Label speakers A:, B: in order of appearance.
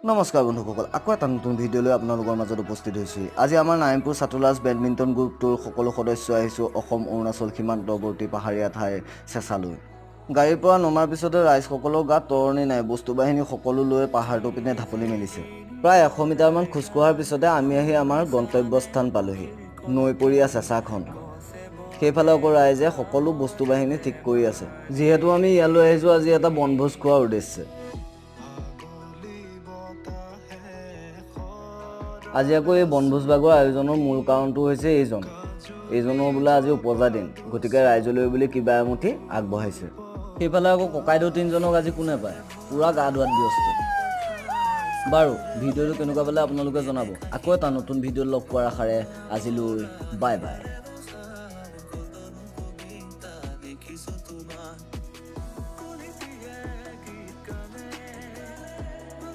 A: নমস্কাৰ বন্ধুসকল, আকৌ এটা নতুন ভিডিঅ'লৈ আপোনালোকৰ মাজত উপস্থিত হৈছোঁ। আজি আমাৰ নাৰায়ণপুৰ ছাত্ৰলাজ বেডমিণ্টন গ্ৰুপটোৰ সকলো সদস্য আহিছোঁ অসম অৰুণাচল সীমান্তৱৰ্তী পাহাৰীয়া ঠাইৰ চেঁচালৈ। গাড়ীৰ পৰা নমাৰ পিছতে ৰাইজসকলৰ গাত তৰণি নাই, বস্তু বাহিনী সকলো লৈ পাহাৰটোৰ পিনে ঢাপলি মেলিছে। প্ৰায় 100 মিটাৰমান খোজকঢ়াৰ পিছতে আমি আহি আমাৰ গন্তব্যস্থান পালোহি, নৈপৰীয়া চেঁচাখন। সেইফালে আকৌ ৰাইজে সকলো বস্তু বাহিনী ঠিক কৰি আছে, যিহেতু আমি ইয়ালৈ আহিছোঁ আজি এটা বনভোজ খোৱাৰ উদ্দেশ্যে। আজি আকৌ এই বনভোজ ভাগৰ আয়োজনৰ মূল কাৰণটো হৈছে এইজনৰ বোলে আজি উপজা দিন, গতিকে ৰাইজলৈ বুলি কিবা এমুঠি আগবঢ়াইছে। সেইফালে আকৌ ককাইদেউ তিনিজনক আজি কোনে পায়, পূৰা গা ধোৱাত ব্যস্ত। বাৰু ভিডিঅ'টো কেনেকুৱা পালে আপোনালোকে জনাব। আকৌ এটা নতুন ভিডিঅ'ত লগ পোৱাৰ আশাৰে আজিলৈ বাই বাই।